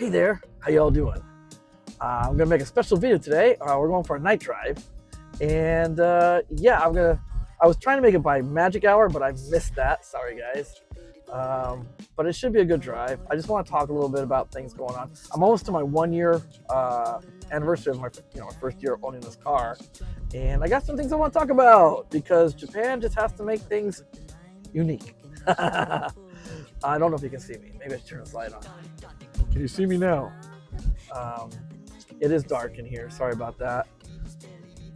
Hey there, how y'all doing? I'm gonna make a special video today. We're going for a night drive, and yeah, I was trying to make it by magic hour, but I missed that. Sorry, guys. But it should be a good drive. I just want to talk a little bit about things going on. I'm almost to my 1 year anniversary of my first year owning this car, and I got some things I want to talk about because Japan just has to make things unique. I don't know if you can see me. Maybe I should turn the light on. Can you see me now? It is dark in here. Sorry about that.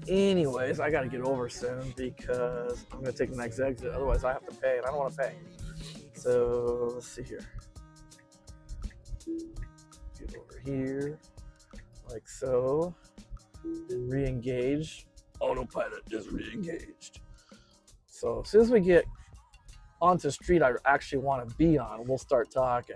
Anyways, I gotta get over soon because I'm gonna take the next exit. Otherwise, I have to pay, and I don't want to pay. So let's see here. Get over here, like so, and re-engage. Autopilot is re-engaged. So as soon as we get onto the street I actually want to be on, we'll start talking.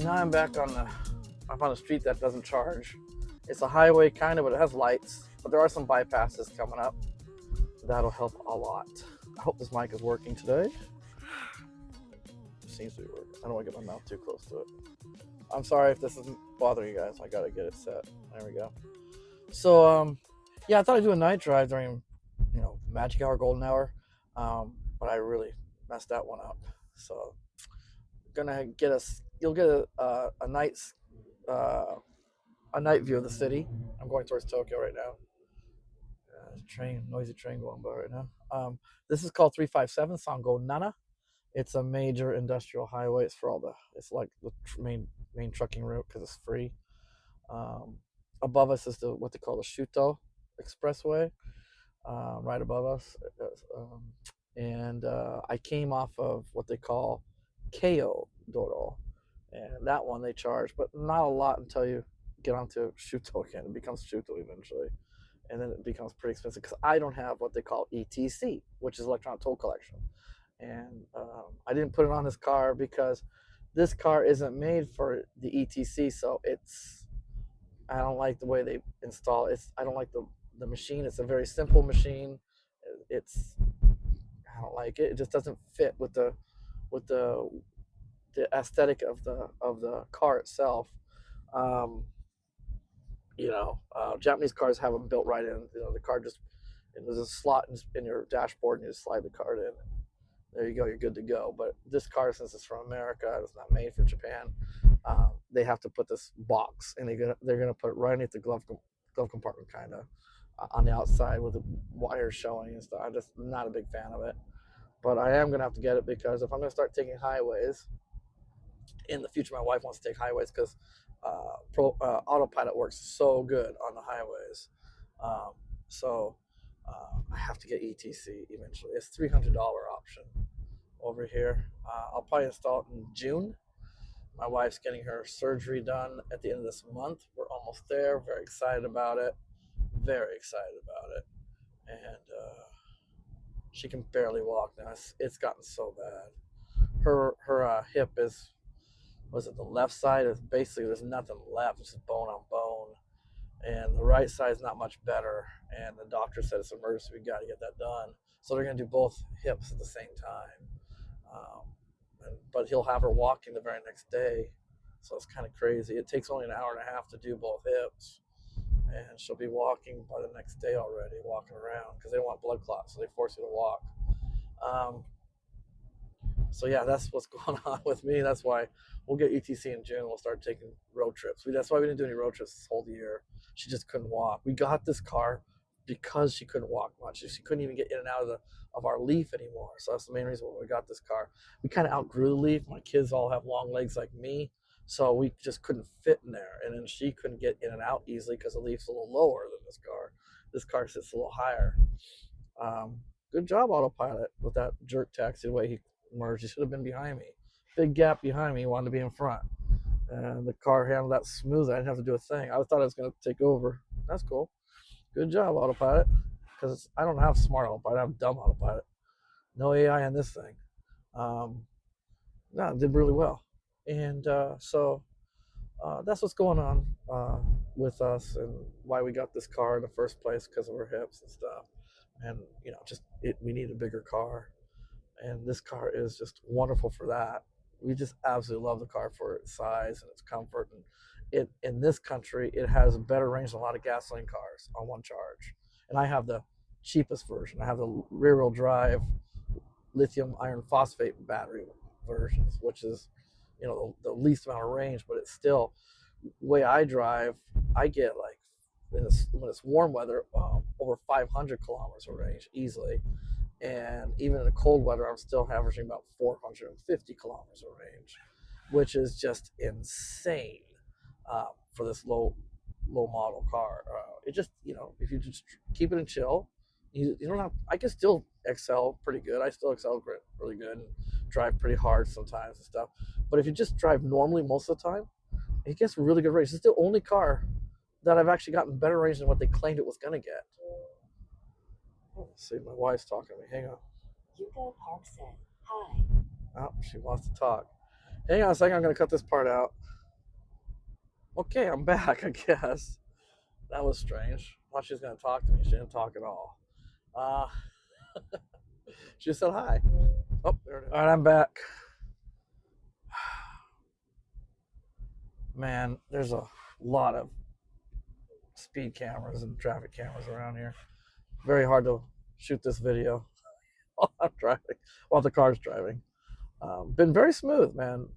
I'm back I'm on a street that doesn't charge. It's a highway kind of, but it has lights. But there are some bypasses coming up. That'll help a lot. I hope this mic is working today. It seems to be working. I don't want to get my mouth too close to it. I'm sorry if this isn't bothering you guys. I gotta get it set. There we go. So yeah, I thought I'd do a night drive during magic hour, golden hour, but I really messed that one up. So gonna get us. You'll get a night view of the city. I'm going towards Tokyo right now. Noisy train going by right now. This is called 357 Sango Nana. It's a major industrial highway. It's for it's like the main trucking route because it's free. Above us is what they call the Shuto Expressway. Right above us, and I came off of what they call Keio Doro. And that one they charge, but not a lot until you get onto Shuto again. It becomes Shuto eventually. And then it becomes pretty expensive because I don't have what they call ETC, which is electronic toll collection. And I didn't put it on this car because this car isn't made for the ETC. So I don't like the way they install it. I don't like the machine. It's a very simple machine. I don't like it. It just doesn't fit with the aesthetic of the car itself. Japanese cars have them built right in. The car there's a slot in your dashboard, and you just slide the card in. There you go. You're good to go. But this car, since it's from America, it's not made for Japan. They have to put this box, and they're gonna put it right underneath the glove compartment, kind of on the outside with the wires showing and stuff. I'm just not a big fan of it. But I am gonna have to get it because if I'm gonna start taking highways in the future, my wife wants to take highways because Autopilot works so good on the highways. So I have to get ETC eventually. It's $300 option over here. I'll probably install it in June. My wife's getting her surgery done at the end of this month. We're almost there. Very excited about it. Very excited about it. And she can barely walk now. It's gotten so bad. Her hip was it the left side? Is basically there's nothing left. It's just bone on bone. And the right side is not much better. And the doctor said it's an emergency. We got to get that done. So they're going to do both hips at the same time. But he'll have her walking the very next day. So it's kind of crazy. It takes only an hour and a half to do both hips. And she'll be walking by the next day already, walking around, because they don't want blood clots, so they force you to walk. So yeah, that's what's going on with me. That's why we'll get ETC in June. We'll start taking road trips. That's why we didn't do any road trips this whole year. She just couldn't walk. We got this car because she couldn't walk much. She couldn't even get in and out of our Leaf anymore. So that's the main reason why we got this car. We kind of outgrew the Leaf. My kids all have long legs like me, so we just couldn't fit in there. And then she couldn't get in and out easily because the Leaf's a little lower than this car. This car sits a little higher. Good job, Autopilot, with that jerk taxi the way he merged. He should have been behind me. Big gap behind me. He wanted to be in front. And the car handled that smoothly. I didn't have to do a thing. I thought I was going to take over. That's cool. Good job, Autopilot. Because I don't have smart Autopilot. I have dumb Autopilot. No AI in this thing. No, it did really well. And so that's what's going on with us and why we got this car in the first place, because of our hips and stuff. And we need a bigger car, and this car is just wonderful for that. We just absolutely love the car for its size and its comfort, and it in this country it has better range than a lot of gasoline cars on one charge. And I have the cheapest version. I have the rear-wheel drive lithium iron phosphate battery versions, which is the least amount of range, but it's still, the way I drive, I get like when it's warm weather, over 500 kilometers of range easily. And even in the cold weather, I'm still averaging about 450 kilometers of range, which is just insane for this low model car. It just, if you just keep it in chill, you don't have, I can still excel pretty good. I still excel really good and drive pretty hard sometimes and stuff. But if you just drive normally most of the time, it gets really good range. It's the only car that I've actually gotten better range than what they claimed it was going to get. Let's see, my wife's talking to me. Hang on. Yuko Park said, hi. Oh, she wants to talk. Hang on a second. I'm going to cut this part out. Okay, I'm back, I guess. That was strange. I thought she was going to talk to me. She didn't talk at all. She just said hi. Oh, there it is. All right, I'm back. Man, there's a lot of speed cameras and traffic cameras around here. Very hard to shoot this video while I'm driving, while the car's driving. Been very smooth, man.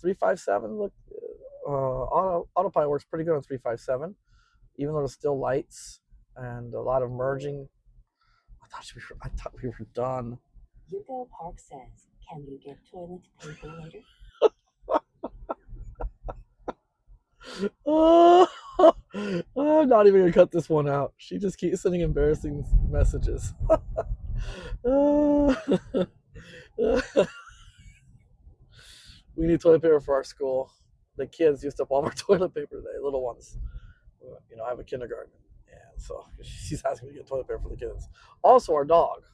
357, look, Autopilot works pretty good on 357, even though there's still lights and a lot of merging. I thought we were done. Yuko Park says, can you get toilet paper later? I'm not even gonna cut this one out. She just keeps sending embarrassing messages. We need toilet paper for our school. The kids used up all our toilet paper today, little ones. I have a kindergarten, and so she's asking me to get toilet paper for the kids. Also, our dog.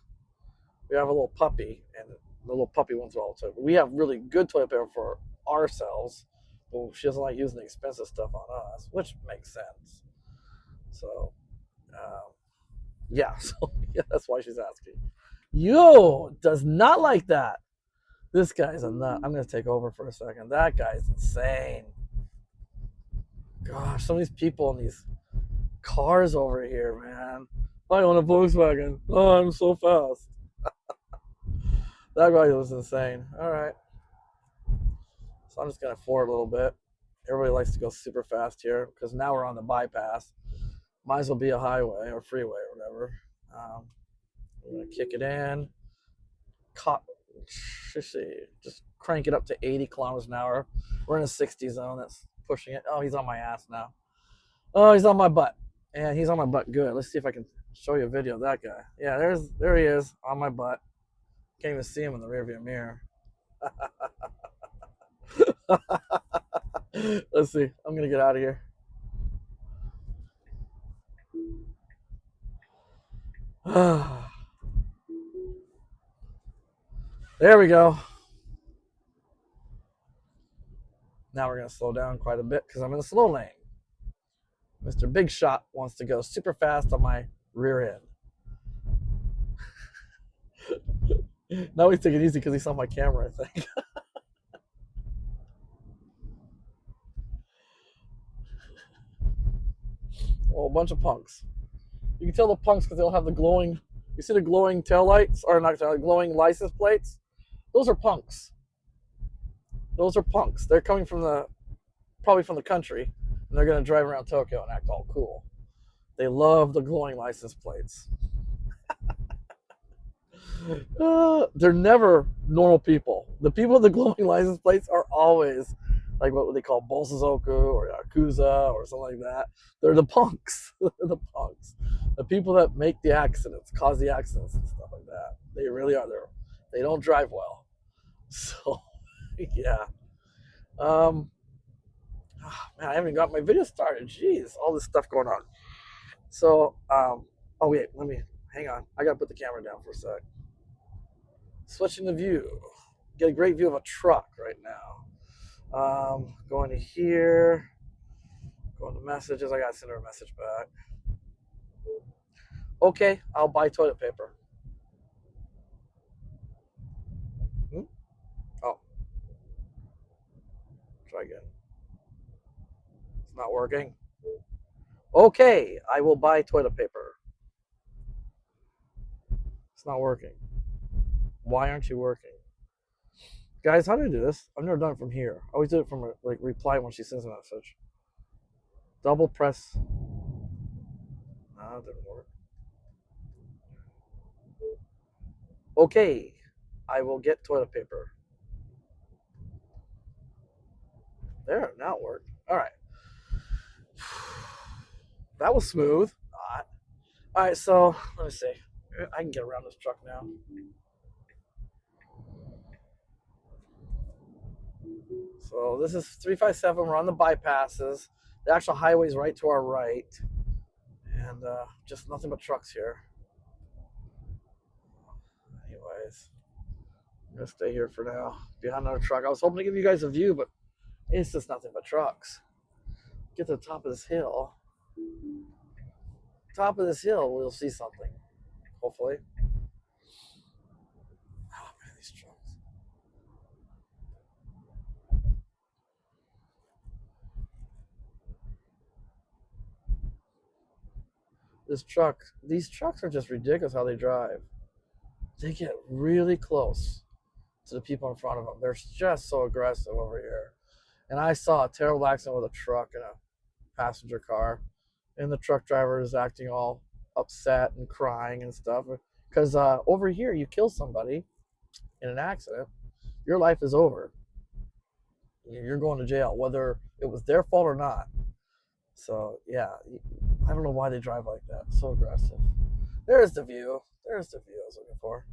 We have a little puppy, and the little puppy wants all the toilet paper. We have really good toilet paper for ourselves, but she doesn't like using the expensive stuff on us, which makes sense. So, that's why she's asking. Yo, does not like that. This guy's a nut. I'm going to take over for a second. That guy's insane. Gosh, some of these people in these cars over here, man. I own a Volkswagen. Oh, I'm so fast. That guy was insane. All right. So I'm just going to forward a little bit. Everybody likes to go super fast here because now we're on the bypass. Might as well be a highway or freeway or whatever. I'm going to kick it in. Just crank it up to 80 kilometers an hour. We're in a 60 zone. That's pushing it. Oh, he's on my ass now. Oh, he's on my butt. And he's on my butt good. Let's see if I can show you a video of that guy. Yeah, there he is on my butt. Can't even see him in the rearview mirror. Let's see. I'm going to get out of here. There we go. Now we're going to slow down quite a bit because I'm in the slow lane. Mr. Big Shot wants to go super fast on my rear end. Now he's taking it easy because he saw my camera, I think. Well, a bunch of punks. You can tell the punks because they'll have the glowing, you see the glowing tail lights, or not glowing license plates? Those are punks. Those are punks. They're coming probably from the country, and they're going to drive around Tokyo and act all cool. They love the glowing license plates. They're never normal people. The people with the glowing license plates are always like what they call Bolsazoku or Yakuza or something like that. They're the punks. They're the punks. The people that make the accidents, cause the accidents and stuff like that. They really are there. They don't drive well. So, yeah. Man, I haven't got my video started. Jeez, all this stuff going on. So, oh wait, let me hang on. I gotta put the camera down for a sec. Switching the view. Get a great view of a truck right now. Going to here. Going to messages. I gotta send her a message back. Okay, I'll buy toilet paper. Oh, try again. It's not working. Okay, I will buy toilet paper. It's not working. Why aren't you working? Guys, how do I do this? I've never done it from here. I always do it from a, like reply when she sends a message. Double press. No, it didn't work. Okay, I will get toilet paper. There, now it worked. All right. That was smooth. All right, so let me see. I can get around this truck now. So this is 357. We're on the bypasses. The actual highway's right to our right. And just nothing but trucks here. Anyways, I'm going to stay here for now. Behind another truck. I was hoping to give you guys a view, but it's just nothing but trucks. Get to the top of this hill. Top of this hill, we'll see something. Hopefully. Oh, man, these trucks. These trucks are just ridiculous how they drive. They get really close to the people in front of them. They're just so aggressive over here. And I saw a terrible accident with a truck and a passenger car, and the truck driver is acting all upset and crying and stuff. Because over here, you kill somebody in an accident, your life is over. You're going to jail, whether it was their fault or not. So yeah, I don't know why they drive like that. So aggressive. There's the view. There's the view I was looking for.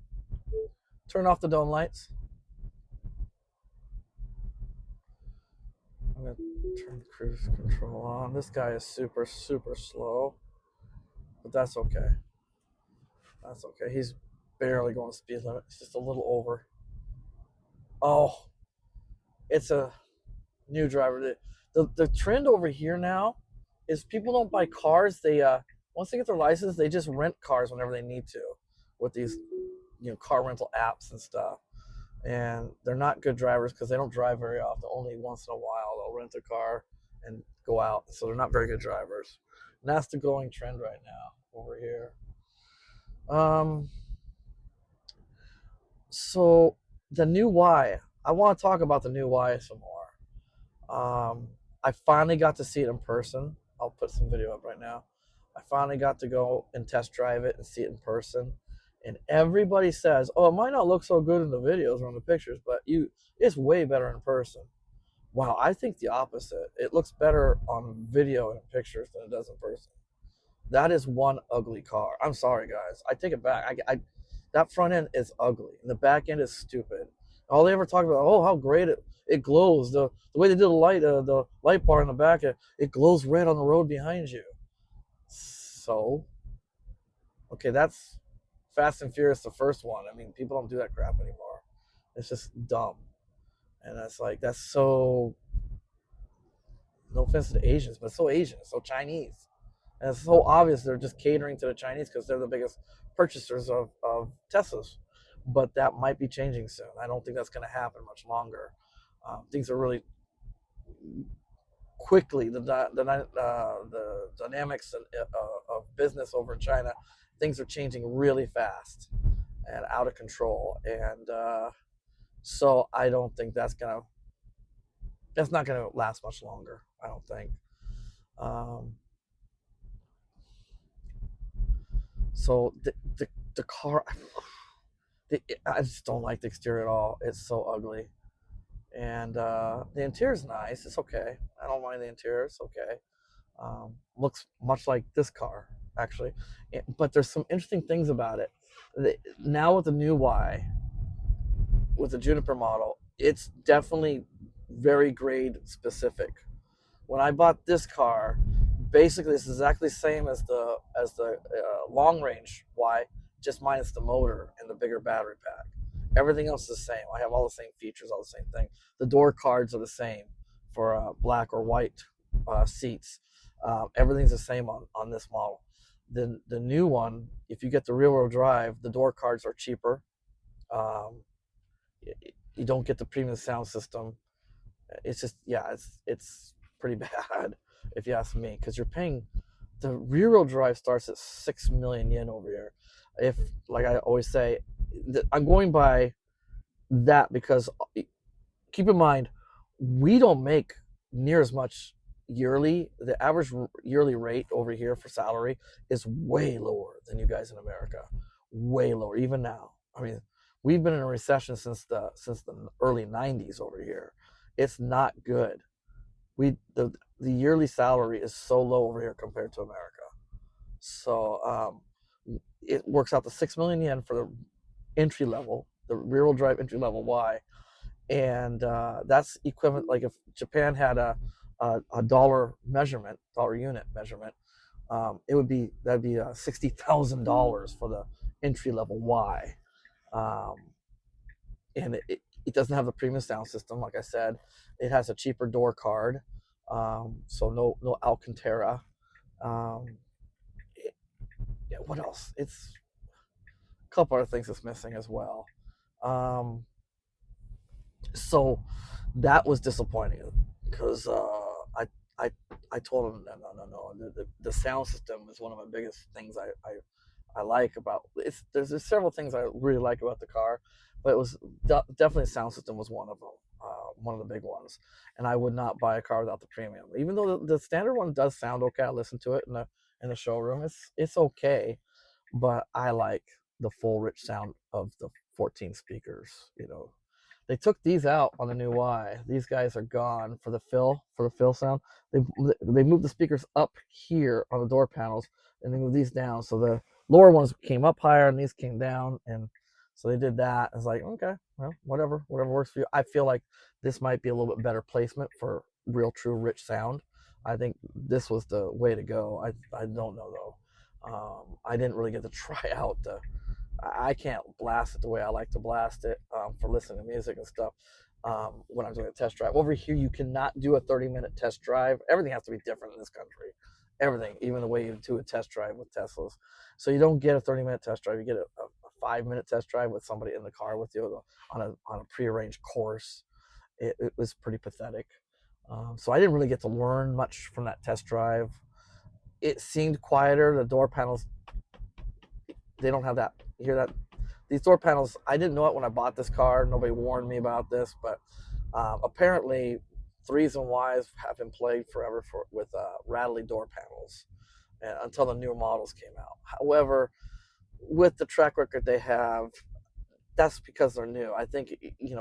Turn off the dome lights. I'm going to turn cruise control on. This guy is super, super slow. But that's okay. That's okay. He's barely going to speed limit. It's just a little over. Oh, it's a new driver. The trend over here now is people don't buy cars. They once they get their license, they just rent cars whenever they need to with these car rental apps and stuff. And they're not good drivers because they don't drive very often. Only once in a while they'll rent a car and go out. So they're not very good drivers. And that's the going trend right now over here. So the new Y. I want to talk about the new Y some more. I finally got to see it in person. I'll put some video up right now. I finally got to go and test drive it and see it in person. And everybody says, oh, it might not look so good in the videos or in the pictures, but it's way better in person. Wow, I think the opposite. It looks better on video and pictures than it does in person. That is one ugly car. I'm sorry, guys. I take it back. That front end is ugly, and the back end is stupid. All they ever talk about, oh, how great it glows. The way they did the light bar in the back, it glows red on the road behind you. So, okay, that's Fast and Furious, the first one. I mean, people don't do that crap anymore. It's just dumb. And that's so, no offense to the Asians, but it's so Asian, it's so Chinese. And it's so obvious they're just catering to the Chinese because they're the biggest purchasers of Teslas. But that might be changing soon. I don't think that's going to happen much longer. Things are really quickly, the dynamics of business over in China, things are changing really fast and out of control. And so I don't think that's not going to last much longer, I don't think. So the car, I just don't like the exterior at all. It's so ugly, and the interior's nice. It's okay. I don't mind the interior. It's okay. Looks much like this car actually, but there's some interesting things about it. Now with the new Y, with the Juniper model, it's definitely very grade specific. When I bought this car, basically it's exactly the same as the long range Y, just minus the motor and the bigger battery pack. Everything else is the same. I have all the same features, all the same thing. The door cards are the same for black or white seats. Everything's the same on this model. The new one, if you get the rear wheel drive, the door cards are cheaper. Um, you don't get the premium sound system. It's just, yeah, it's pretty bad if you ask me, because you're paying, the rear wheel drive starts at 6 million yen over here. If, like I always say, I'm going by that because keep in mind, we don't make near as much yearly. The average yearly rate over here for salary is way lower than you guys in America. Way lower, even now. I mean, we've been in a recession since the early '90s over here. It's not good. The yearly salary is so low over here compared to America. So it works out to 6 million yen for the entry level, the rear wheel drive entry level Y, and that's equivalent. Like if Japan had a dollar measurement, dollar unit measurement, it would be that'd be $60,000 for the entry level Y, um, and it doesn't have the premium sound system. Like I said, it has a cheaper door card, so no Alcantara. Um, yeah, what else? It's a couple other things it's missing as well. Um, so that was disappointing because I, I I told him no. The sound system is one of my biggest things I like about it's. There's several things I really like about the car, but it was definitely the sound system was one of them, one of the big ones. And I would not buy a car without the premium, even though the standard one does sound okay. I listen to it in the showroom. It's okay, but I like the full rich sound of the 14 speakers. They took these out on the new Y. These guys are gone for the fill sound. They they moved the speakers up here on the door panels, and they moved these down. So the lower ones came up higher, and these came down, and so they did that. It's like, okay, well, whatever works for you. I feel like this might be a little bit better placement for real, true, rich sound. I think this was the way to go. I don't know though. I didn't really get to try out the. I can't blast it the way I like to blast it for listening to music and stuff when I'm doing a test drive. Over here, you cannot do a 30-minute test drive. Everything has to be different in this country. Everything, even the way you do a test drive with Teslas. So you don't get a 30-minute test drive. You get a 5-minute test drive with somebody in the car with you on a prearranged course. It was pretty pathetic. So I didn't really get to learn much from that test drive. It seemed quieter. The door panels, they don't have that. You hear that? These door panels, I didn't know it when I bought this car. Nobody warned me about this, but apparently threes and Ys have been plagued forever with rattly door panels until the new models came out. However, with the track record they have, that's because they're new. I think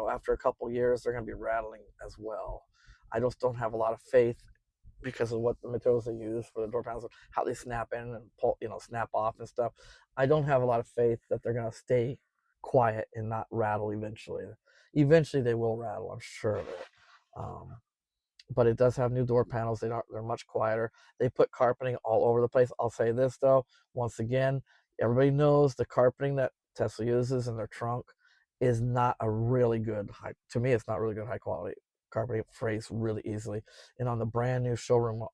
after a couple years they're going to be rattling as well. I just don't have a lot of faith because of what the materials they use for the door panels, how they snap in and pull, snap off and stuff. I don't have a lot of faith that they're gonna stay quiet and not rattle eventually. Eventually they will rattle, I'm sure of it. But it does have new door panels. They're much quieter. They put carpeting all over the place. I'll say this though, once again, everybody knows the carpeting that Tesla uses in their trunk is not a really good to me it's not really good high quality carpeting. It frays really easily. And on the brand new showroom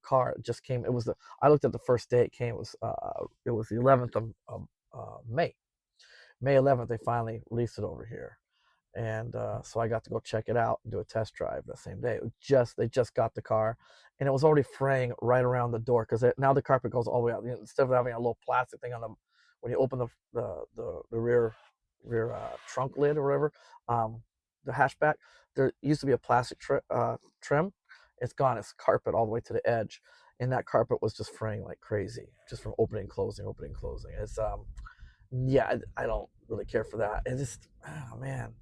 car, it just came. I looked at the first day it came. It was the 11th of May. May 11th, they finally released it over here. And so I got to go check it out and do a test drive the same day. They just got the car, and it was already fraying right around the door because now the carpet goes all the way out. Instead of having a little plastic thing on them, when you open the rear trunk lid or whatever, the hatchback, there used to be a plastic trim. It's gone. It's carpet all the way to the edge, and that carpet was just fraying like crazy, just from opening, closing, opening, closing. It's yeah, I don't really care for that. It's just, oh man,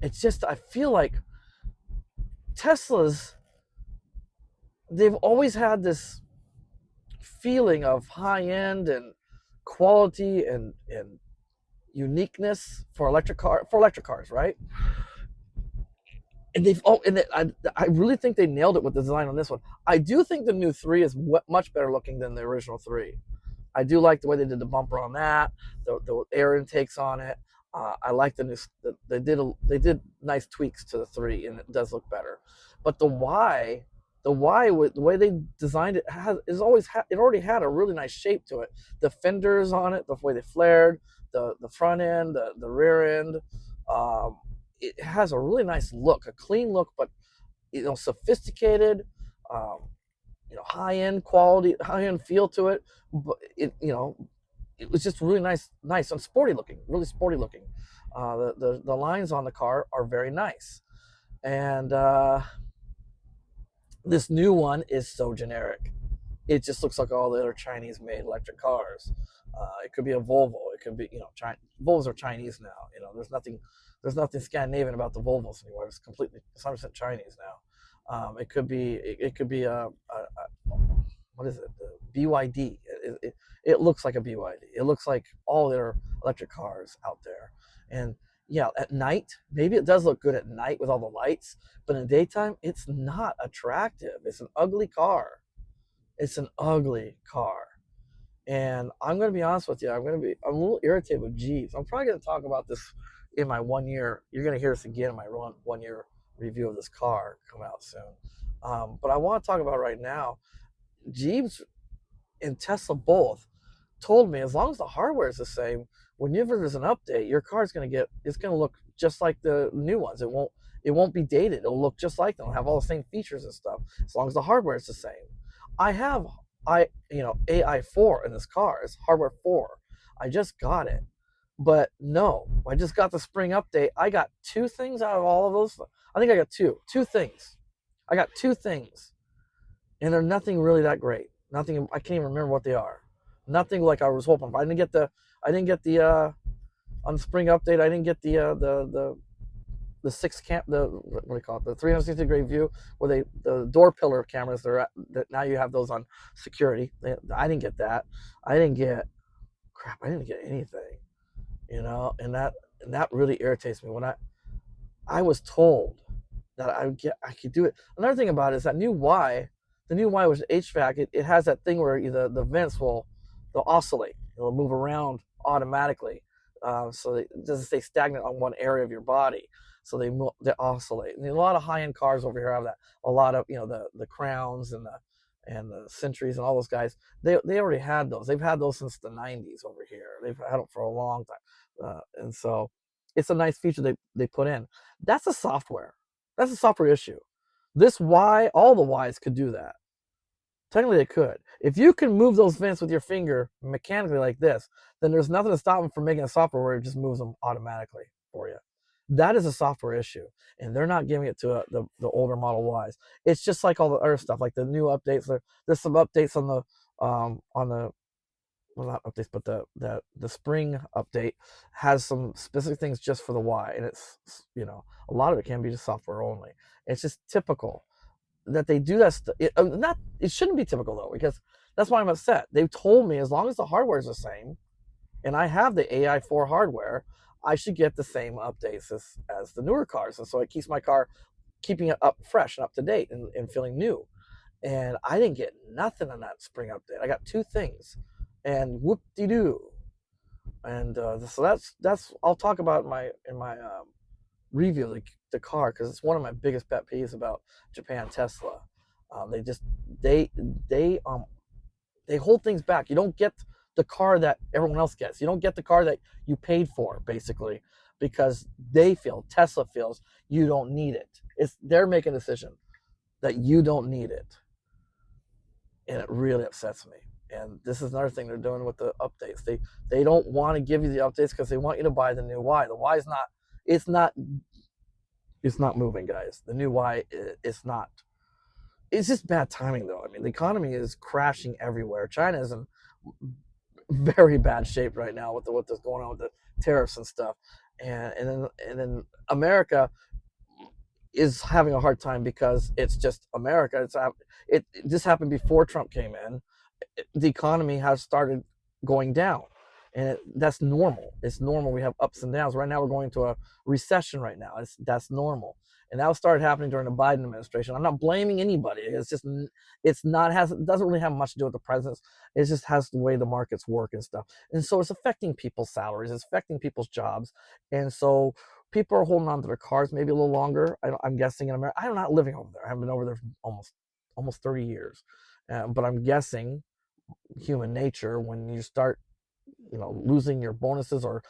it's just, I feel like Teslas, they've always had this feeling of high end and quality and uniqueness for electric cars, right? And I really think they nailed it with the design on this one. I do think the new 3 is much better looking than the original 3. I do like the way they did the bumper on that, the air intakes on it. I like the new. They did nice tweaks to the 3, and it does look better. But the Y, with the way they designed it, it already had a really nice shape to it. The fenders on it, the way they flared, the front end, the rear end, um, it has a really nice look, a clean look, but sophisticated. Um, high end quality, high end feel to it. But it was just really nice and sporty looking, really sporty looking. The lines on the car are very nice, and this new one is so generic. It just looks like all the other Chinese-made electric cars. It could be a Volvo. It could be, Volvos are Chinese now. There's nothing Scandinavian about the Volvos anymore. It's 100% Chinese now. It could be a what is it? The BYD. It looks like a BYD. It looks like all their electric cars out there. And yeah, at night, maybe it does look good at night with all the lights, but in the daytime, it's not attractive. It's an ugly car. It's an ugly car. And I'm going to be honest with you, I'm a little irritated with Gjeebs. I'm probably going to talk about this in my 1 year. You're going to hear this again in my 1 year review of this car come out soon. But I want to talk about right now, Gjeebs and Tesla both told me as long as the hardware is the same, whenever there's an update, your car's it's going to look just like the new ones. It won't be dated. It'll look just like them. It'll have all the same features and stuff as long as the hardware is the same. I have AI4 in this car. It's hardware 4. I just got it. But no, I just got the spring update. I got 2 things out of all of those. I think I got 2 things. I got 2 things. And they're nothing really that great. Nothing, I can't even remember what they are. Nothing like I was hoping for. I didn't get the on the spring update. I didn't get the 6 cam, what do you call it, the 360-degree view, where the door pillar cameras. That now you have those on security. I didn't get that. I didn't get anything, and that really irritates me when I was told that I could do it. Another thing about it is that the new Y with HVAC, it has that thing where the vents they'll oscillate. It'll move around automatically, so it doesn't stay stagnant on one area of your body. So they oscillate. And a lot of high-end cars over here have that. A lot of the Crowns and the Centuries and all those guys. They already had those. They've had those since the 90s over here. They've had them for a long time, and so it's a nice feature they put in. That's a software. That's a software issue. This Y, all the Ys could do that. Technically, they could. If you can move those vents with your finger mechanically like this, then there's nothing to stop them from making a software where it just moves them automatically for you. That is a software issue, and they're not giving it to the older Model Ys. It's just like all the other stuff, like the new updates. There's some updates on the well, not updates, but the spring update has some specific things just for the Y, and it's a lot of it can be just software only. It's just typical that they do that. It shouldn't be typical though, because that's why I'm upset. They told me as long as the hardware is the same, and I have the AI4 hardware, I should get the same updates as the newer cars, and so it keeps my car keeping it up fresh and up to date and feeling new. And I didn't get nothing on that spring update. I got 2 things, and whoop-de-doo. And so that's I'll talk about in my review of the car, because it's one of my biggest pet peeves about Japan Tesla. They hold things back. You don't get the car that everyone else gets. You don't get the car that you paid for, basically, because Tesla feels you don't need it. They're making a decision that you don't need it, and it really upsets me. And this is another thing they're doing with the updates. They don't want to give you the updates because they want you to buy the new Y. The Y is not moving, guys. The new Y is not it's just bad timing though. I mean, the economy is crashing everywhere. China is in very bad shape right now with what's going on with the tariffs and stuff, and then America is having a hard time because it's just America. It this happened before Trump came in. The economy has started going down, and that's normal. It's normal. We have ups and downs. Right now, we're going to a recession. Right now, that's normal, and that started happening during the Biden administration. I'm not blaming anybody. It's just it doesn't really have much to do with the presidents. It just has the way the markets work and stuff, and so it's affecting people's salaries. It's affecting people's jobs, and so people are holding on to their cars maybe a little longer. I'm guessing in America. I'm not living over there. I haven't been over there for almost 30 years, but I'm guessing human nature when you start losing your bonuses or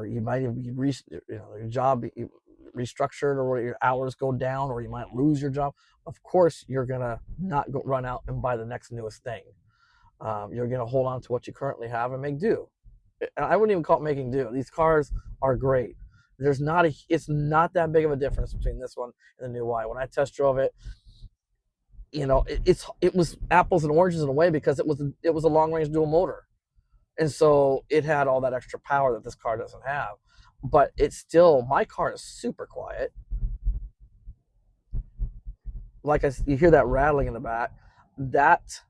you might even be your job restructured or your hours go down or you might lose your job. Of course you're gonna not go run out and buy the next newest thing. You're gonna hold on to what you currently have and make do. I wouldn't even call it making do. These cars are great. It's not that big of a difference between this one and the new Y. When I test drove it, it was apples and oranges in a way because it was a long range dual motor, and so it had all that extra power that this car doesn't have. But it's still, my car is super quiet. You hear that rattling in the back. That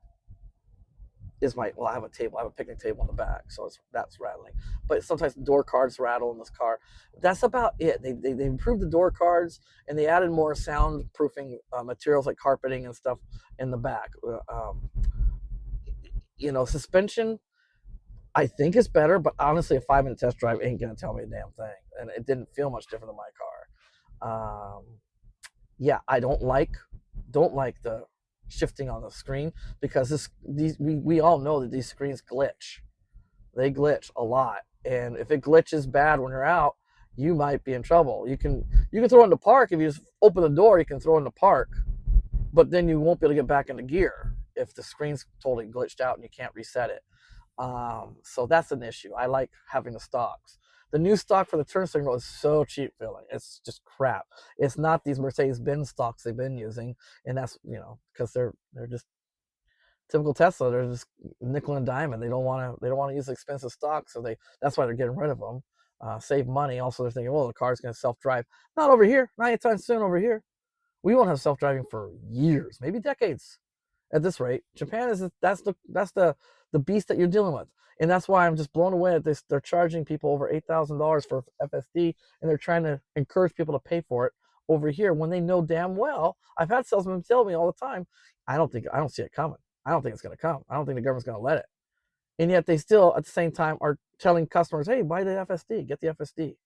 is I have a picnic table in the back, so that's rattling. But sometimes door cards rattle in this car. That's about it. They improved the door cards and they added more soundproofing materials like carpeting and stuff in the back. Suspension I think is better, but honestly, a 5-minute test drive ain't gonna tell me a damn thing, and it didn't feel much different than my car. Yeah, I don't like the shifting on the screen because we all know that these screens glitch. They glitch a lot, and if it glitches bad when you're out, you might be in trouble. You can throw it in the park if you just open the door. You can throw it in the park, but then you won't be able to get back into gear if the screen's totally glitched out and you can't reset it. So that's an issue. I like having the stocks. The new stock for the turn signal is so cheap feeling. It's just crap. It's not these Mercedes-Benz stocks they've been using, and that's because they're just typical Tesla. They're just nickel and diamond. They don't want to use expensive stock, so that's why they're getting rid of them. Save money. Also, they're thinking, well, the car's going to self-drive. Not over here. Not anytime soon over here. We won't have self-driving for years, maybe decades at this rate. Japan that's the beast that you're dealing with, and that's why I'm just blown away that they're charging people over $8,000 for FSD, and they're trying to encourage people to pay for it over here when they know damn well. I've had salesmen tell me all the time, I don't see it coming. I don't think it's going to come. I don't think the government's going to let it, and yet they still at the same time are telling customers, hey, buy the FSD, get the FSD.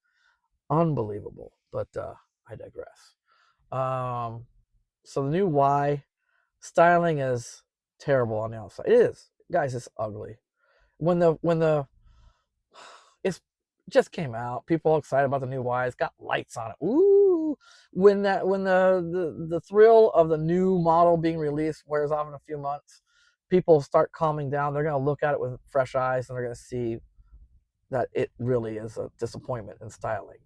Unbelievable, but I digress. So the new Y styling is terrible on the outside. It is, guys. It's ugly. When the it's just came out, people are excited about the new Y. It's got lights on it. Ooh! When the thrill of the new model being released wears off in a few months, people start calming down. They're gonna look at it with fresh eyes and they're gonna see that it really is a disappointment in styling.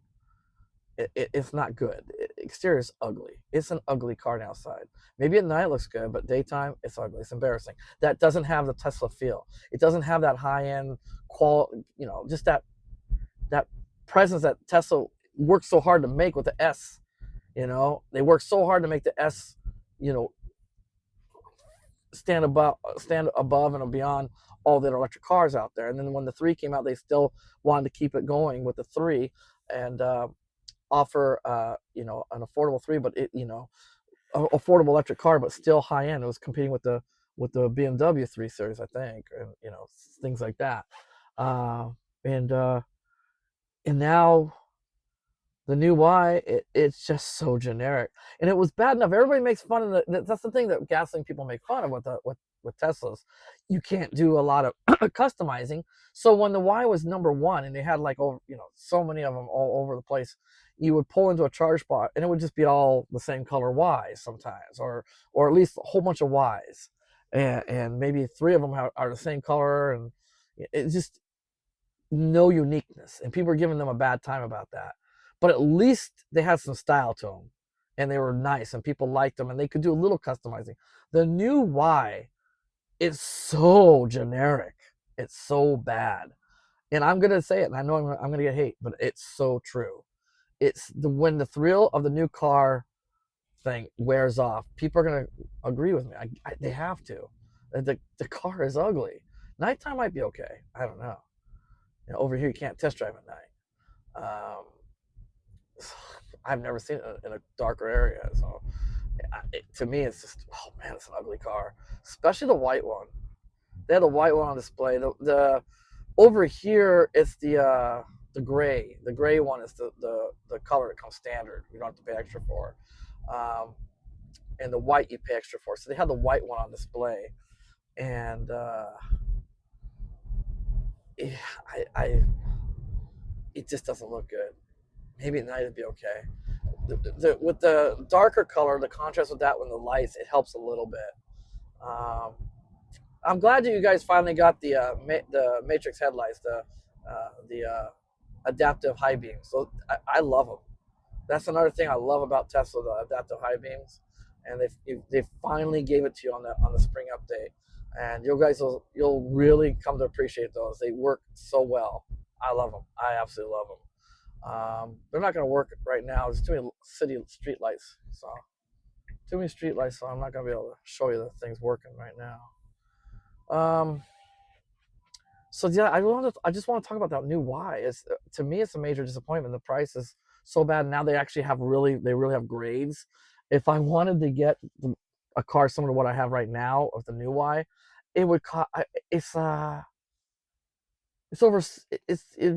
It's not good. Exterior is ugly. It's an ugly car on outside. Maybe at night it looks good, but daytime it's ugly. It's embarrassing. That doesn't have the Tesla feel. It doesn't have that high end quality. Just that presence that Tesla worked so hard to make with the S. They worked so hard to make the S. Stand above and beyond all the electric cars out there. And then when the 3 came out, they still wanted to keep it going with the 3 and offer an affordable 3, but affordable electric car, but still high end. It was competing with the BMW 3 Series, I think, and things like that. And now the new Y, it's just so generic, and it was bad enough. Everybody makes fun of that's the thing that gasoline people make fun of with Teslas. You can't do a lot of customizing. So when the Y was number 1, and they had so many of them all over the place, you would pull into a charge spot, and it would just be all the same color Ys sometimes, or at least a whole bunch of Ys, and maybe 3 of them are the same color, and it's just no uniqueness, and people are giving them a bad time about that. But at least they had some style to them. and they were nice, and people liked them, and they could do a little customizing. The new Y is so generic. It's so bad. And I'm gonna say it, and I know I'm gonna get hate, but it's so true. It's when the thrill of the new car thing wears off, people are gonna agree with me. They have to. The car is ugly. Nighttime might be okay. I don't know. Over here you can't test drive at night. I've never seen it in a darker area, so to me it's just, oh man, it's an ugly car, especially the white one. They had the white one on display. The over here it's the gray. The gray one is the color that comes standard. You don't have to pay extra for. Um, and the white you pay extra for. So they had the white one on display, and yeah, it just doesn't look good. Maybe at night it'd be okay. With the darker color, the contrast with that with the lights, it helps a little bit. Um, I'm glad that you guys finally got the Matrix headlights, the adaptive high beams. So I love them. That's another thing I love about Tesla, the adaptive high beams, and they finally gave it to you on the spring update, and you guys you'll really come to appreciate those. They work so well. I love them. I absolutely love them. They're not going to work right now. There's too many city street lights, so too many street lights, so I'm not going to be able to show you the things working right now. So yeah, I just want to talk about that new Y. To me, it's a major disappointment. The price is so bad. Now they actually really have grades. If I wanted to get a car similar to what I have right now of the new Y, it would cost. It'd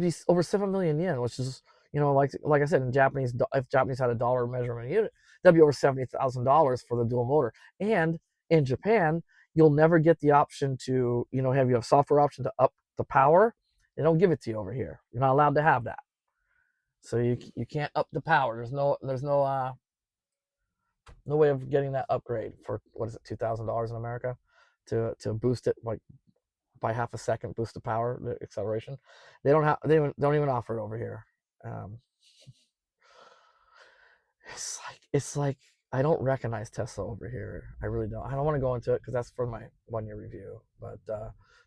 be over 7 million yen, which is, like I said, in Japanese, if Japanese had a dollar measurement unit, that'd be over $70,000 for the dual motor. And in Japan, you'll never get the option to, have a software option to up the power. They don't give it to you over here. You're not allowed to have that. So you can't up the power. There's no way of getting that upgrade for, what is it, $2,000 in America to boost it, like, by half a second, boost the power, the acceleration. They don't even offer it over here. Um, it's like I don't recognize Tesla over here. I really don't. I don't want to go into it because that's for my 1 year review. But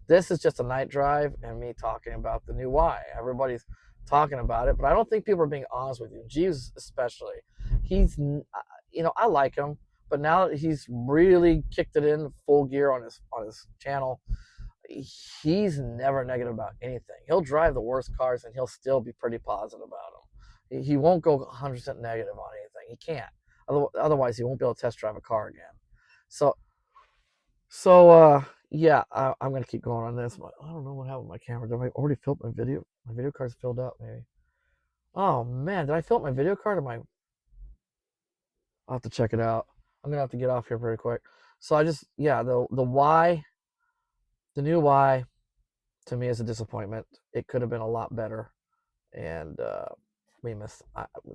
this is just a night drive and me talking about the new Y. Everybody's talking about it, but I don't think people are being honest with you. Gjeebs especially. He's, I like him, but now that he's really kicked it in full gear on his channel, he's never negative about anything. He'll drive the worst cars and he'll still be pretty positive about them. He won't go 100% negative on anything. He can't. Otherwise, he won't be able to test drive a car again. So yeah, I'm gonna keep going on this. But I don't know what happened with my camera. Did I already filled my video? My video card's filled up, maybe. Oh man, did I fill up my video card? I'll have to check it out. I'm gonna have to get off here very quick. So the Y, the new Y, to me is a disappointment. It could have been a lot better, and we missed.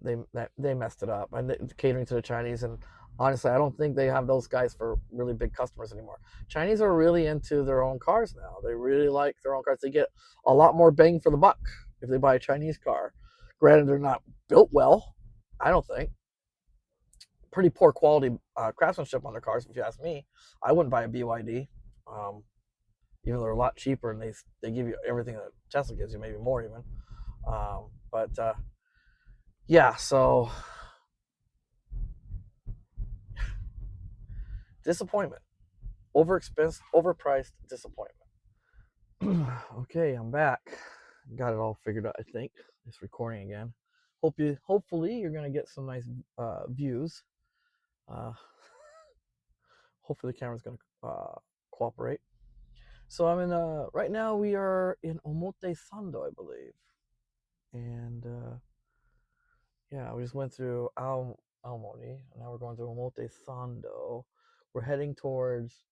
They messed it up, and catering to the Chinese. And honestly, I don't think they have those guys for really big customers anymore. Chinese are really into their own cars now. They really like their own cars. They get a lot more bang for the buck if they buy a Chinese car. Granted, they're not built well. I don't think. Pretty poor quality craftsmanship on their cars, if you ask me. I wouldn't buy a BYD. Even though they're a lot cheaper and they give you everything that Tesla gives you, maybe more even. But yeah, so disappointment, overpriced disappointment. Okay, I'm back. Got it all figured out. I think it's recording again. Hopefully you're gonna get some nice views. Hopefully the camera's gonna cooperate. So I'm in. Right now we are in Omote Sando, I believe, and yeah, we just went through Aomori, and now we're going through Omote Sando. We're heading towards,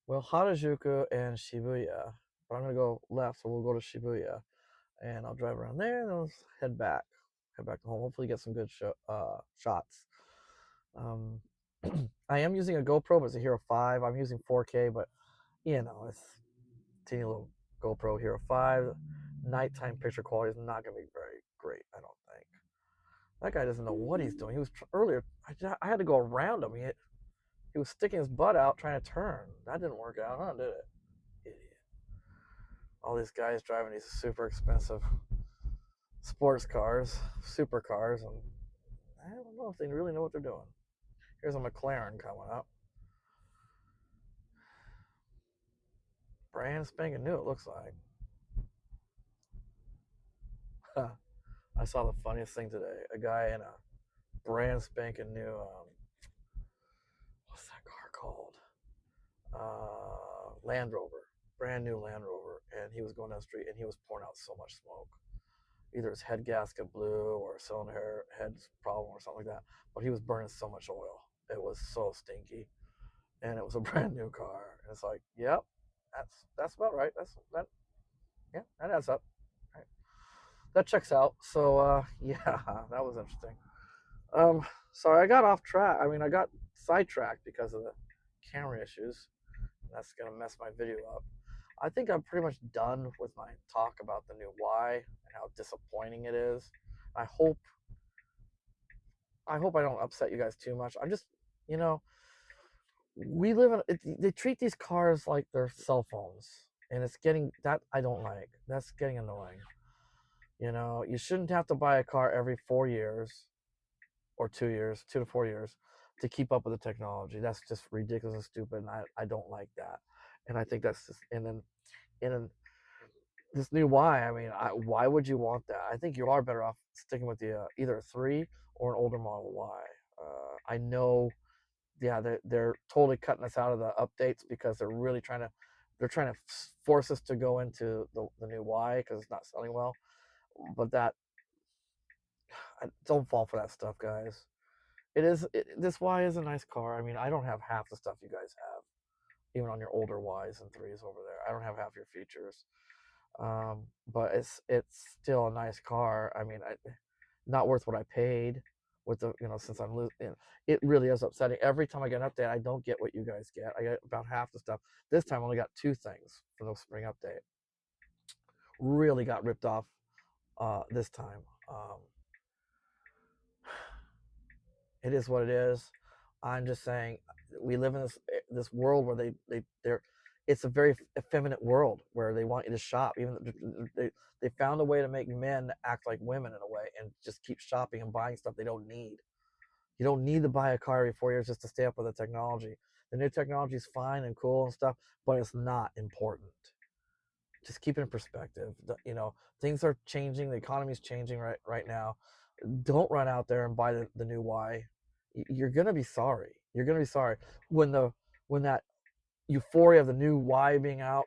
Harajuku and Shibuya, but I'm gonna go left, so we'll go to Shibuya, and I'll drive around there, and then we'll head back to home. Hopefully, get some good shots. I am using a GoPro, but it's a Hero 5. I'm using 4K, but it's teeny little GoPro Hero 5. Nighttime picture quality is not going to be very great, I don't think. That guy doesn't know what he's doing. He was earlier. I had to go around him. He was sticking his butt out trying to turn. That didn't work out, huh? Did it? Idiot. All these guys driving these super expensive sports cars, supercars, and I don't know if they really know what they're doing. Here's a McLaren coming up. Brand spanking new, it looks like. I saw the funniest thing today. A guy in a brand spanking new, what's that car called? Land Rover. Brand new Land Rover. And he was going down the street and he was pouring out so much smoke. Either his head gasket blew or a cylinder head problem or something like that. But he was burning so much oil. It was so stinky. And it was a brand new car. And it's like, yep, that's about right. Yeah, that adds up. Right. That checks out. So yeah, that was interesting. Sorry, I got off track. I mean, I got sidetracked because of the camera issues. That's gonna mess my video up. I think I'm pretty much done with my talk about the new Y and how disappointing it is. I hope I don't upset you guys too much. I'm just, you know, we live in. They treat these cars like they're cell phones, and it's getting that I don't like. That's getting annoying. You know, you shouldn't have to buy a car every 4 years or 2 years, 2 to 4 years, to keep up with the technology. That's just ridiculous and stupid, and I don't like that. And I think that's just in this new Y. I mean, why would you want that? I think you are better off sticking with the either a 3 or an older model Y. I know, yeah, they're totally cutting us out of the updates because they're trying to force us to go into the new Y because it's not selling well. But don't fall for that stuff, guys. This Y is a nice car. I mean, I don't have half the stuff you guys have, even on your older Ys and 3s over there. I don't have half your features, but it's still a nice car. I mean, not worth what I paid with the since I'm losing. It really is upsetting. Every time I get an update, I don't get what you guys get. I get about half the stuff. This time, I only got 2 things for the spring update. Really got ripped off this time. It is what it is. I'm just saying we live in this world where they're it's a very effeminate world where they want you to shop. Even they found a way to make men act like women in a way and just keep shopping and buying stuff they don't need. You don't need to buy a car every 4 years just to stay up with the technology. The new technology is fine and cool and stuff, but it's not important. Just keep it in perspective. Things are changing. The economy is changing right now. Don't run out there and buy the new Y. You're gonna be sorry. You're gonna be sorry when that euphoria of the new Y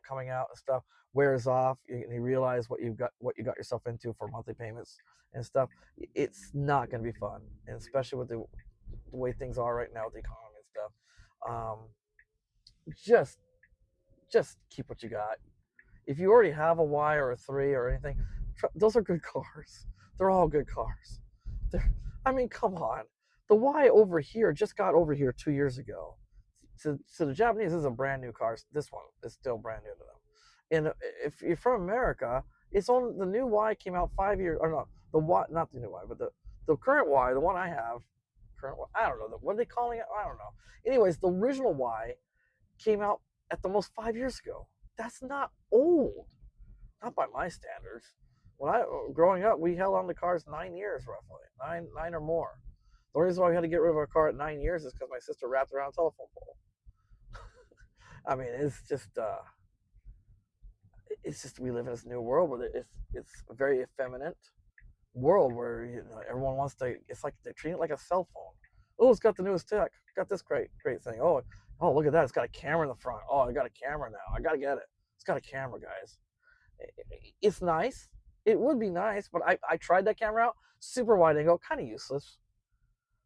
coming out and stuff wears off, and you realize what you got yourself into for monthly payments and stuff. It's not gonna be fun, and especially with the way things are right now with the economy and stuff. Just keep what you got. If you already have a Y or a 3 or anything, those are good cars. They're all good cars. I mean, come on. The Y over here just got over here 2 years ago. So the Japanese is a brand new car. This one is still brand new to them. And if you're from America, it's on the new Y came out 5 years. Or no, the Y, not the new Y, but the current Y, the one I have, I don't know. What are they calling it? I don't know. Anyways, the original Y came out at the most 5 years ago. That's not old, not by my standards. When I growing up, we held on to cars 9 years roughly, nine or more. The reason why we had to get rid of our car at 9 years is because my sister wrapped around a telephone pole. I mean, it's just we live in this new world where it's a very effeminate world where everyone wants to. It's like they treat it like a cell phone. Oh, it's got the newest tech. Got this great thing. Oh, look at that. It's got a camera in the front. Oh, I got a camera now. I gotta get it. It's got a camera, guys. It's nice. It would be nice, but I tried that camera out. Super wide angle, kind of useless.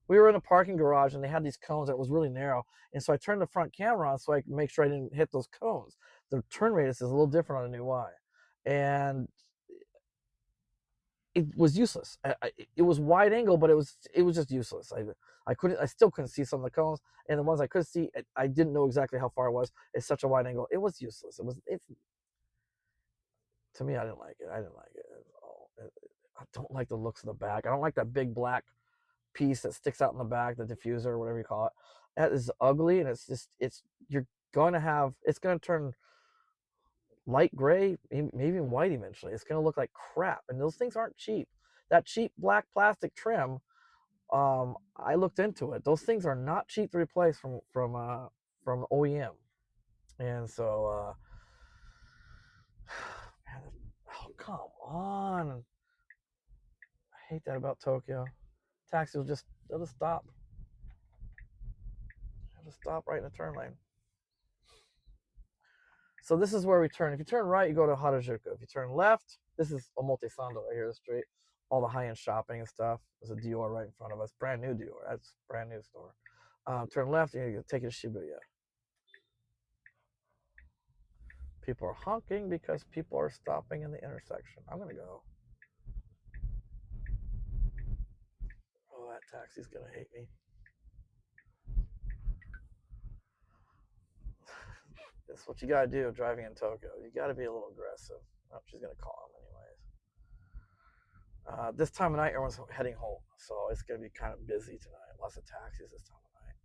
We were in a parking garage and they had these cones that was really narrow, and so I turned the front camera on so I could make sure I didn't hit those cones. The turn radius is a little different on the new Y, and it was useless. It was wide angle, but it was just useless. I still couldn't see some of the cones, and the ones I could see, I didn't know exactly how far it was. It's such a wide angle. It was useless. It's to me, I didn't like it. I didn't like it at all. I don't like the looks of the back. I don't like that big black piece that sticks out in the back, the diffuser or whatever you call it. That is ugly, and it's you're going to have it's going to turn light gray, maybe even white eventually. It's going to look like crap, and those things aren't cheap. That cheap black plastic trim, I looked into it. Those things are not cheap to replace from OEM, and so man, oh come on! I hate that about Tokyo. Taxi they'll just stop. They'll just stop right in the turn lane. So this is where we turn. If you turn right, you go to Harajuku. If you turn left, this is Omotesando right here, the street. All the high-end shopping and stuff. There's a Dior right in front of us. Brand new Dior. That's a brand new store. Turn left, you're going to take it to Shibuya. People are honking because people are stopping in the intersection. I'm going to go. Oh, that taxi's going to hate me. That's what you got to do driving in Tokyo. You got to be a little aggressive. Oh, she's going to call him anyways. This time of night, everyone's heading home, so it's going to be kind of busy tonight. Lots of taxis this time of night.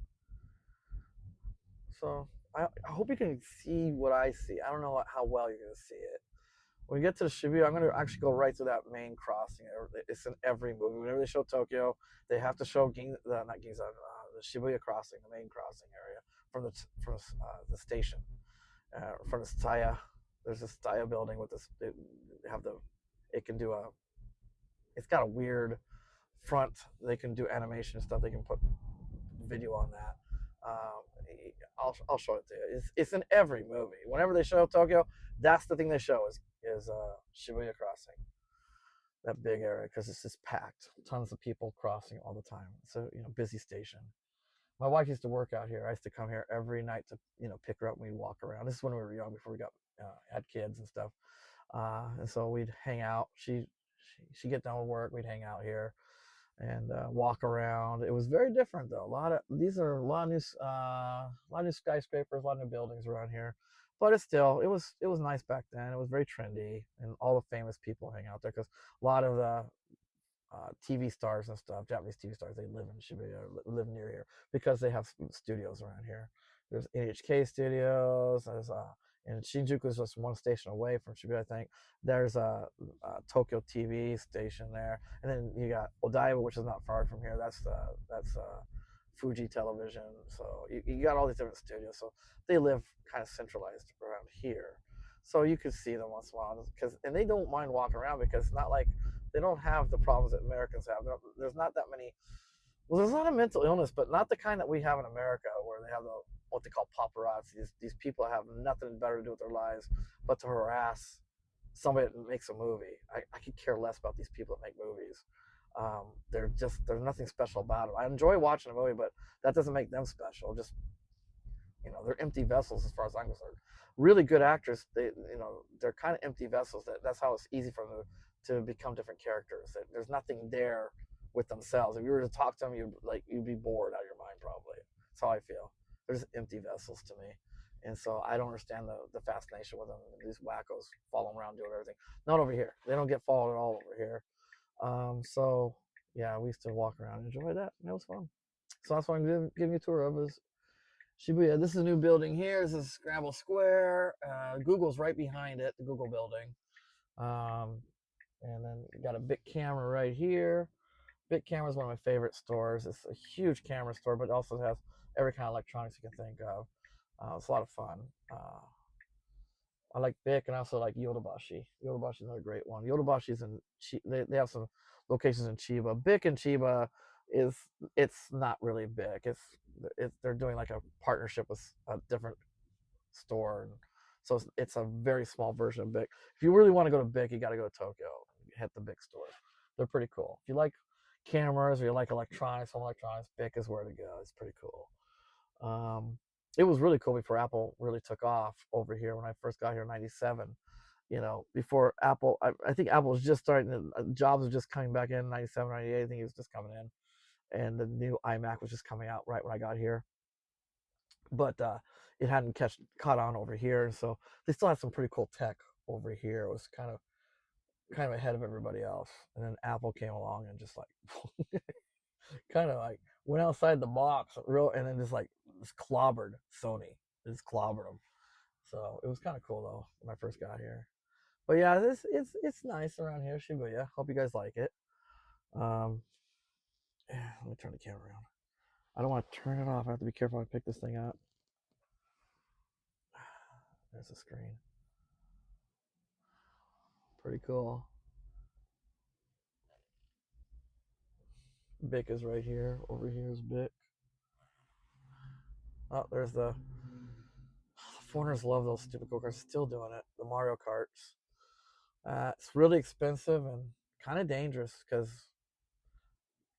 So I hope you can see what I see. I don't know how well you're going to see it. When we get to the Shibuya, I'm going to actually go right to that main crossing. It's in every movie. Whenever they show Tokyo, they have to show the Shibuya crossing, the main crossing area from the station. From the Tsutaya, there's this Tsutaya building with this. It's got a weird front. They can do animation and stuff. They can put video on that. I'll show it to you. It's in every movie. Whenever they show Tokyo, that's the thing they show is Shibuya crossing. That big area because it's just packed. Tons of people crossing all the time. It's a busy station. My wife used to work out here. I used to come here every night to pick her up and we'd walk around. This is when we were young before we got had kids and stuff. And so we'd hang out. She'd get done with work. We'd hang out here and walk around. It was very different though. A lot of new skyscrapers, a lot of new buildings around here. But it was nice back then. It was very trendy, and all the famous people hang out there because a lot of the TV stars and stuff, Japanese TV stars, they live in Shibuya, live near here because they have studios around here. There's NHK studios. There's and Shinjuku is just one station away from Shibuya, I think. There's a Tokyo TV station there, and then you got Odaiba, which is not far from here. That's Fuji Television. So you got all these different studios. So they live kind of centralized around here. So you could see them once in a while, and they don't mind walking around because it's not like they don't have the problems that Americans have. There's not that many. Well, there's a lot of mental illness, but not the kind that we have in America, where they have what they call paparazzi. These people have nothing better to do with their lives but to harass somebody that makes a movie. I could care less about these people that make movies. There's nothing special about them. I enjoy watching a movie, but that doesn't make them special. Just they're empty vessels as far as I'm concerned. Really good actors, they're kind of empty vessels. That's how it's easy for them to become different characters. There's nothing there with themselves. If you were to talk to them, you'd be bored out of your mind probably. That's how I feel. They're just empty vessels to me. And so I don't understand the fascination with them. These wackos following around doing everything. Not over here. They don't get followed at all over here. So yeah, we used to walk around and enjoy that. And it was fun. So that's what I'm giving you a tour of is Shibuya. This is a new building here. This is Scramble Square. Google's right behind it, the Google building. And then you got a Bic Camera right here. Bic Camera is one of my favorite stores. It's a huge camera store, but it also has every kind of electronics you can think of. It's a lot of fun. I like Bic, and I also like Yodobashi. Yodobashi is another great one. Yodobashi is in they have some locations in Chiba. Bic and Chiba it's not really Bic. They're doing like a partnership with a different store, and so it's a very small version of Bic. If you really want to go to Bic, you got to go to Tokyo. Hit the Bic stores. They're pretty cool. If you like cameras or you like electronics, home electronics, Bic is where to go. It's pretty cool. It was really cool before Apple really took off over here when I first got here in 97. Before Apple, I think Apple was just starting, Jobs was just coming back in 97, 98. I think he was just coming in. And the new iMac was just coming out right when I got here. But it hadn't caught on over here. And so they still had some pretty cool tech over here. It was kind of ahead of everybody else. And then Apple came along and just like kind of like went outside the box, real, and then just clobbered Sony. Just clobbered them. So it was kind of cool though when I first got here. But yeah, it's nice around here, Shibuya. Hope you guys like it. Um, yeah, let me turn the camera around. I don't want to turn it off. I have to be careful when I pick this thing up. There's the screen. Pretty cool. Bic is right here. Over here is Bic. Oh, there's the foreigners love those stupid go-karts. Still doing it. The Mario Karts. It's really expensive and kind of dangerous because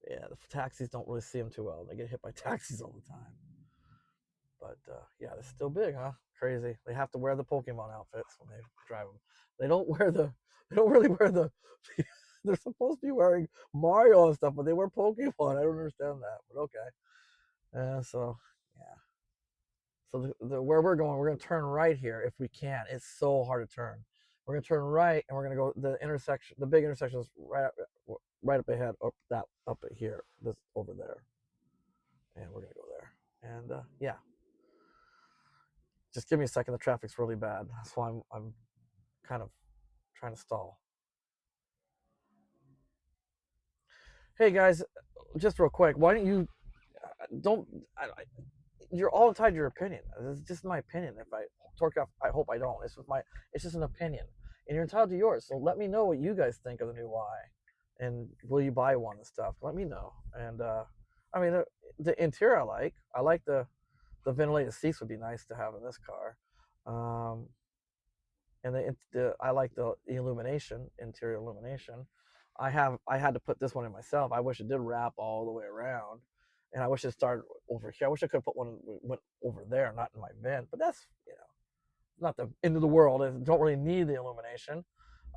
yeah, the taxis don't really see them too well. They get hit by taxis all the time. But yeah, they're still big, huh? Crazy. They have to wear the Pokemon outfits when they drive them. They don't wear the. They don't really wear the. They're supposed to be wearing Mario and stuff, but they wear Pokemon. I don't understand that, but okay. So yeah. So where we're going, we're gonna turn right here if we can. It's so hard to turn. We're gonna turn right, and we're gonna go the intersection. The big intersection is right up ahead, up here, this over there, and we're gonna go there. And yeah, just give me a second. The traffic's really bad. That's why I'm kind of trying to stall. Hey guys, just real quick, why don't you don't you're all entitled to your opinion. This is just my opinion. If I torque off, I hope I don't. It's just an opinion, and you're entitled to yours. So let me know what you guys think of the new Y, and will you buy one and stuff? Let me know. And I mean, the interior I like the ventilated seats would be nice to have in this car. And I like the illumination, interior illumination. I had to put this one in myself. I wish it did wrap all the way around, and I wish it started over here. I wish I could have put one went over there, not in my vent. But that's not the end of the world. I don't really need the illumination.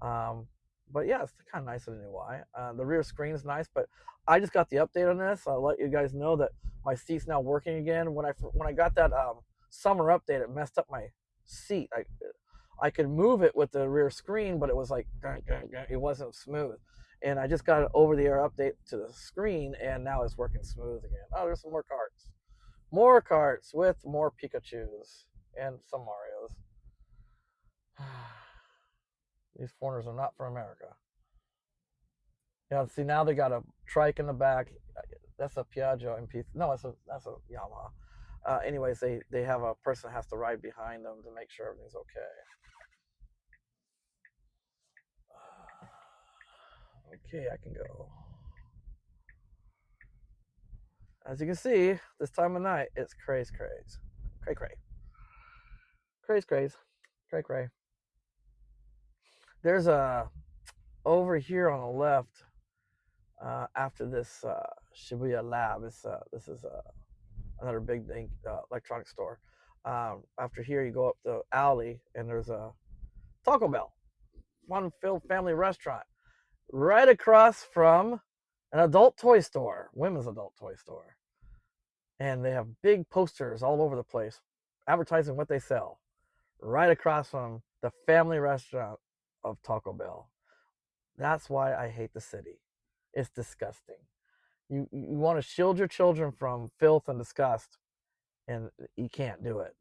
Um, but yeah, it's kind of nice in the new Y. The rear screen is nice, but I just got the update on this. I'll let you guys know that my seat's now working again. When I got that summer update, it messed up my seat. I could move it with the rear screen, but it was like it wasn't smooth. And I just got an over-the-air update to the screen, and now it's working smooth again. Oh, there's some more carts with more Pikachus and some Marios. These foreigners are not from America. Yeah, see now they got a trike in the back. That's a Piaggio MP. No, that's a Yamaha. Anyways, they have a person that has to ride behind them to make sure everything's okay. Okay, I can go. As you can see, this time of night, it's cray. There's over here on the left, after this Shibuya Lab, this is another big electronics store. After here, you go up the alley, and there's a Taco Bell, fun-filled family restaurant, right across from an adult toy store, women's adult toy store. And they have big posters all over the place advertising what they sell, right across from the family restaurant of Taco Bell. That's why I hate the city. It's disgusting. You want to shield your children from filth and disgust, and you can't do it.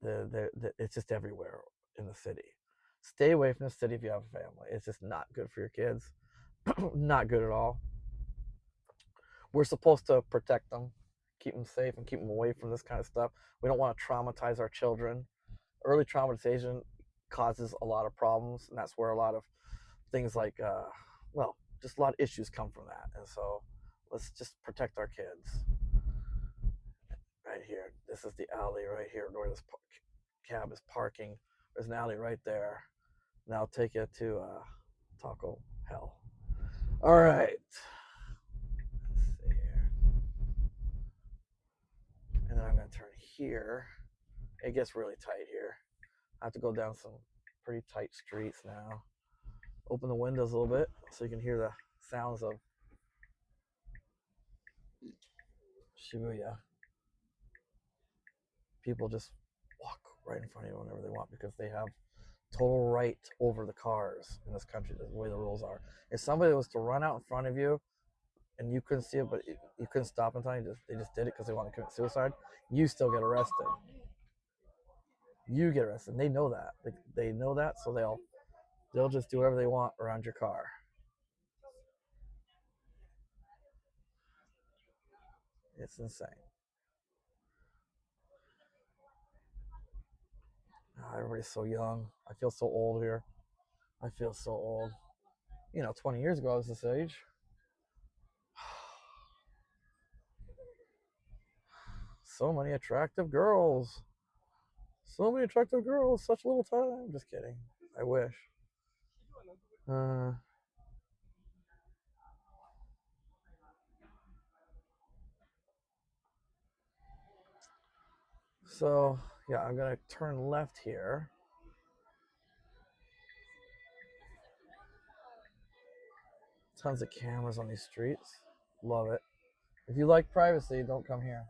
It's just everywhere in the city. Stay away from the city if you have a family. It's just not good for your kids. Not good at all. We're supposed to protect them, keep them safe, and keep them away from this kind of stuff. We don't want to traumatize our children. Early traumatization causes a lot of problems, and that's where a lot of things like, just a lot of issues come from that. And so let's just protect our kids. Right here, this is the alley right here where this cab is parking. There's an alley right there. Now I'll take you to Taco Hell. All right. Let's see here. And then I'm going to turn here. It gets really tight here. I have to go down some pretty tight streets now. Open the windows a little bit so you can hear the sounds of Shibuya. People just walk right in front of you whenever they want because they have total right over the cars in this country. That's the way the rules are. If somebody was to run out in front of you and you couldn't see it, but you couldn't stop in time. They just did it because they want to commit suicide. You still get arrested. You get arrested. And they know that. They know that, so they'll just do whatever they want around your car. It's insane. Oh, everybody's so young. I feel so old here. I feel so old. 20 years ago I was this age. So many attractive girls. So many attractive girls. Such little time. Just kidding. I wish. So, yeah, I'm going to turn left here. Tons of cameras on these streets. Love it. If you like privacy, don't come here.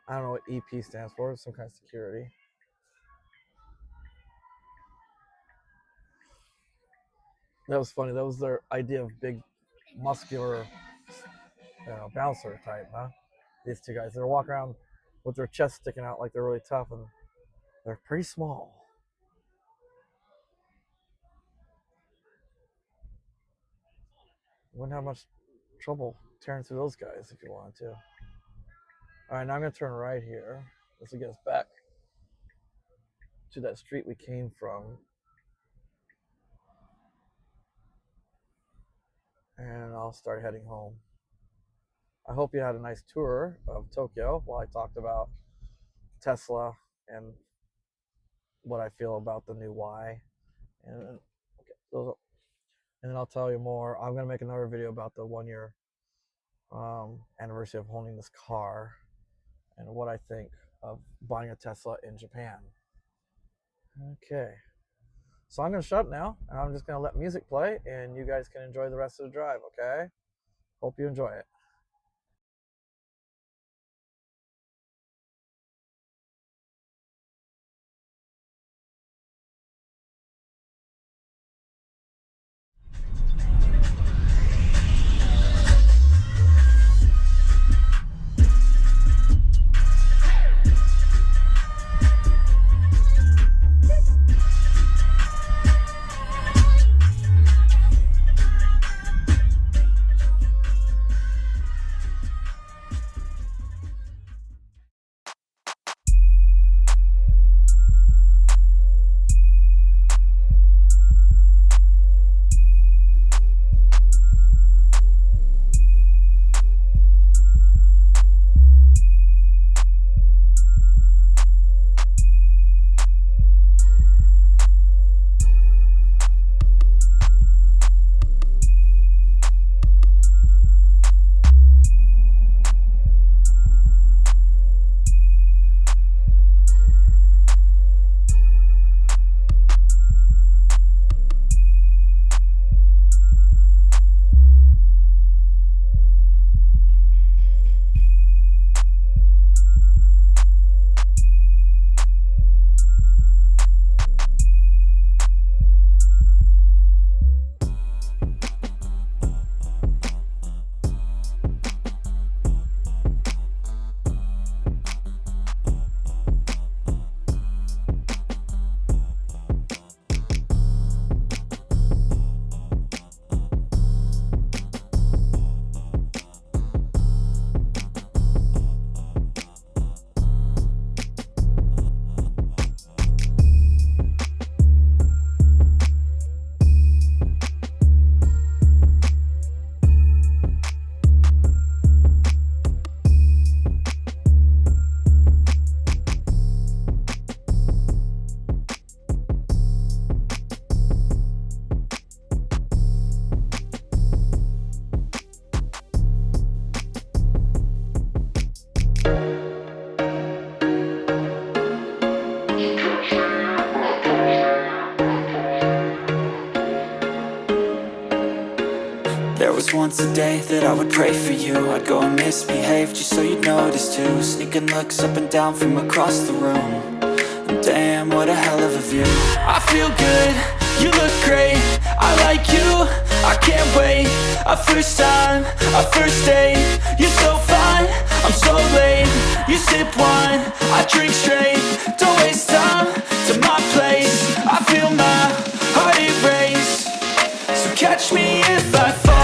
I don't know what EP stands for. Some kind of security. That was funny. That was their idea of big, muscular, bouncer type, huh? These two guys. They're walking around with their chest sticking out like they're really tough, and they're pretty small. You wouldn't have much trouble tearing through those guys if you wanted to. All right, now I'm going to turn right here. This will get us back to that street we came from. And I'll start heading home. I hope you had a nice tour of Tokyo while I talked about Tesla and what I feel about the new Y. And then I'll tell you more. I'm going to make another video about the 1-year anniversary of owning this car and what I think of buying a Tesla in Japan. Okay. So I'm going to shut now, and I'm just going to let music play, and you guys can enjoy the rest of the drive, okay? Hope you enjoy it. There was once a day that I would pray for you. I'd go and misbehave just so you'd notice too. Sneaking looks up and down from across the room. And damn, what a hell of a view. I feel good, you look great, I like you, I can't wait. A first time, a first date. You're so fine, I'm so late. You sip wine, I drink straight. Don't waste time to my place. I feel my heart erase. So catch me if I fall.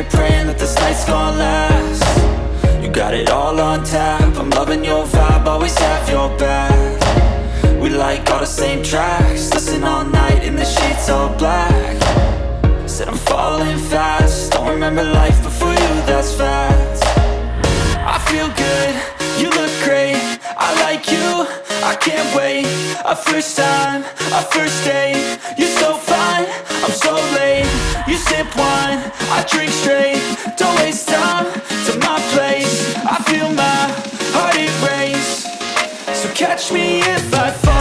Praying that this night's gonna last. You got it all on tap, I'm loving your vibe, always have your back. We like all the same tracks, listen all night in the sheets all black. Said I'm falling fast, don't remember life before you, that's fact. I feel good, you look great, I like you, I can't wait. A first time, a first date. You're so fine, I'm so late. You sip wine, I drink straight. Don't waste time to my place. I feel my heart erase. So catch me if I fall.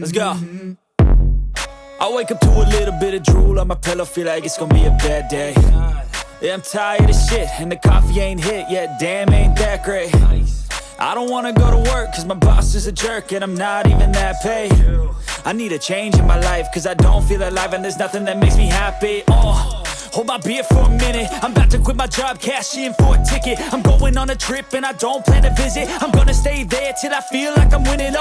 Let's go. I wake up to a little bit of drool on my pillow, feel like it's gonna be a bad day. Yeah, I'm tired of shit, and the coffee ain't hit yet, damn, ain't that great. I don't wanna go to work, cause my boss is a jerk, and I'm not even that paid. I need a change in my life, cause I don't feel alive, and there's nothing that makes me happy. Hold my beer for a minute, I'm about to quit my job, cash in for a ticket. I'm going on a trip and I don't plan to visit. I'm gonna stay there till I feel like I'm winning,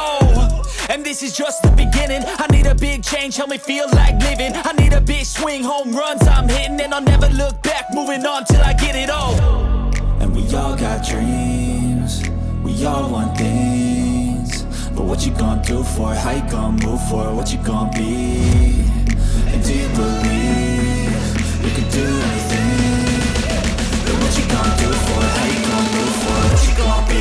and this is just the beginning. I need a big change, help me feel like living. I need a big swing, home runs I'm hitting, and I'll never look back, moving on till I get it all. And we all got dreams, we all want things. But what you gonna do for it? How you gonna move for it? What you gonna be? And do you believe you can do anything? But what you gonna do for it? How you gonna move for it? What you gonna be?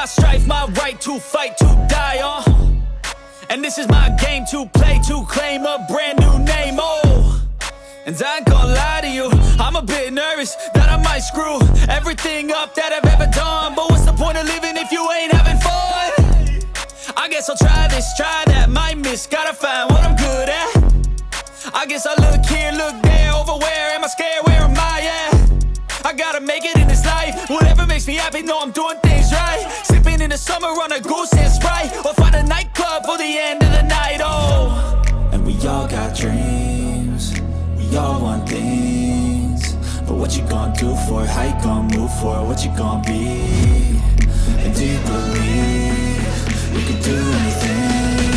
Strife, my right to fight, to die on. And this is my game to play, to claim a brand new name, oh. And I ain't gonna lie to you, I'm a bit nervous that I might screw everything up that I've ever done. But what's the point of living if you ain't having fun? I guess I'll try this, try that, might miss, gotta find what I'm good at. I guess I look here, look there, over where am I scared, where am I at? I gotta make it in this life, whatever makes me happy, know I'm doing things right. Sipping in the summer on a goose and Sprite, or find a nightclub for the end of the night, oh. And we all got dreams, we all want things. But what you gonna do for it? How you gonna move for it? What you gonna be? And do you believe you can do anything?